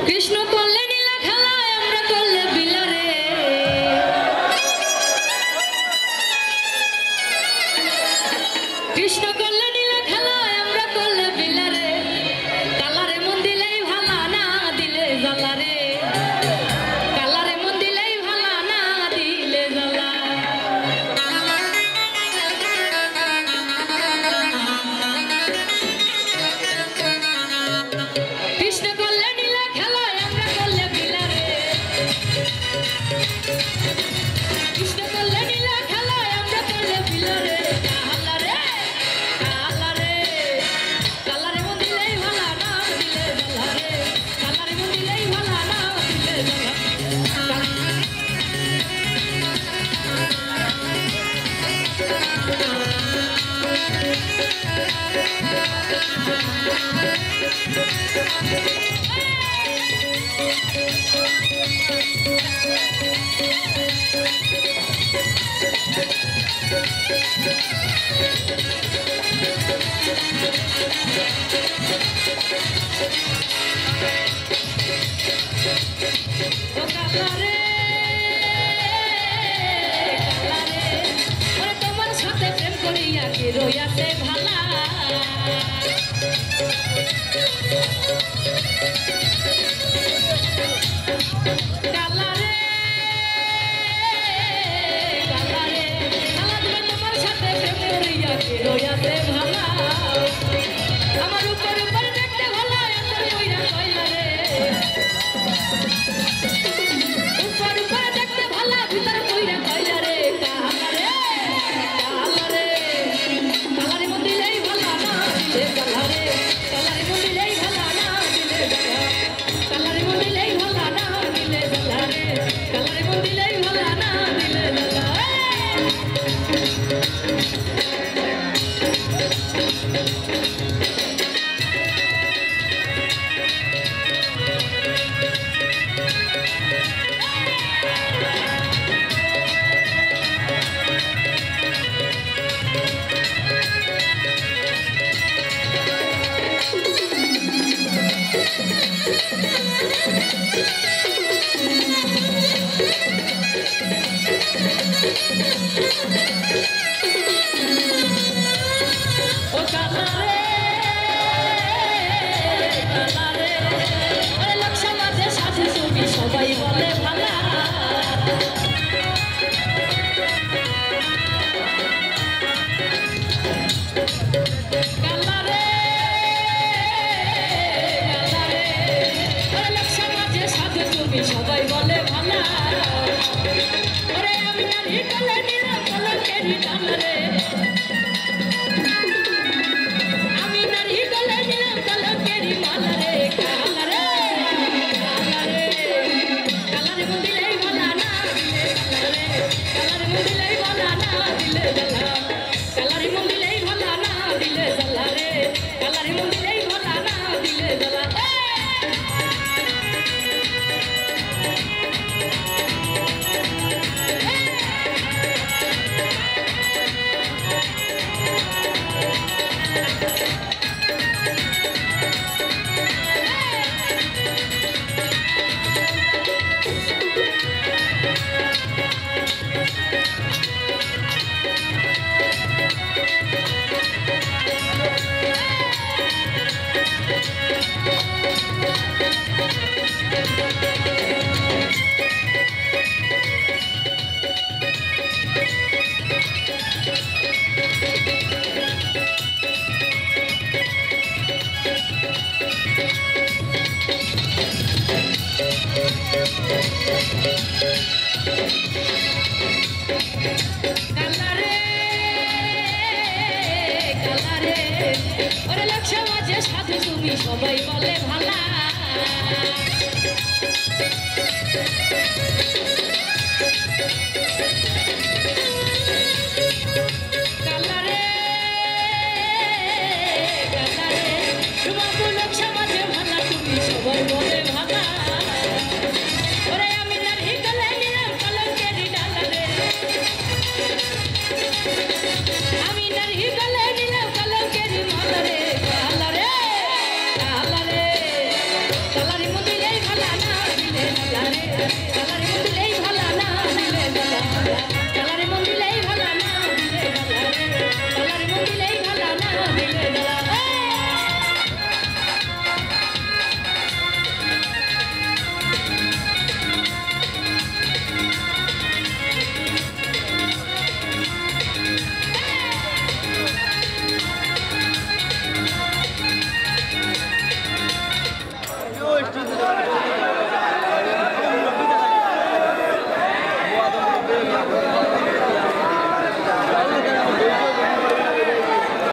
কৃষ্ণ করলে নীলা খেলায় আমরা করলে বিলারে কৃষ্ণ করলে নীলা খেলায় আমরা করলে বিলারে কালারে মন দিলেই ভালা না দিলে জ্বালারে কালারে মন দিলেই ভালা না দিলে জ্বালা কৃষ্ণ করলে নীলা খেলায় আমরা করলে বিলারে কৃষ্ণ করলে নীলা খেলায় আমরা করলে বিলারে কালারে কালারে কালারে মন দিলেই ভালা না দিলে জ্বালারে কালারে মন দিলেই ভালা না দিলে জ্বালা ও কালারে কালারে ওরে তোমার সাথে প্রেম করিয়া কি রইয়াছে ভালা কালারে কালারে কালারে তোমার সাথে প্রেম করিয়া কি রইয়াছে ভালা আমার উপর উপর দেখতে ভালা এত কইরা কইলা রে উপর উপর দেখতে ভালা ভিতর কইরা কইলা রে কালারে কালারে কালারে মন দিলেই ভালা না দিলে কালারে কালারে মন দিলেই ভালা না দিলে কালারে মন দিলেই ভালা না দিলে কালারে কালারে মন দিলেই ভালা না দিলে ও কালারে কালারে ওরে লক্ষ্য মাঝে সাথে তুমি সবাই বলে ভালা কালারে কালারে ওরে লক্ষ্য মাঝে সাথে তুমি সবাই বলে ভালা ওরে আমি নারী কলে নিলাম কলকেরি ডালরে আমি নারী কলে নিলাম কলকেরি মালারে কালারে কালারে কালারে মন দিলেই ভালা না দিলে কালারে কালারে মন দিলেই ভালা না দিলে জ্বালা কালারে মন দিলেই ভালা না দিলে জ্বালারে কালারে মন দিলেই ভালা না দিলে জ্বালা কালারে কালারে ওরে লক্ষ্য মাঝে সাথে তুমি সবাই বলে ভালা কালারে কালারে তোমার লক্ষ্য মাঝে ভালা তুমি সবাই বলে ভালা ওরে আমি নারী কলে নিলাম কলকেরি ডালরে আমি নারী কলে নিলাম কলকেরি মালারে কালারে কালারে কালারে মন দিলেই ভালা काला रे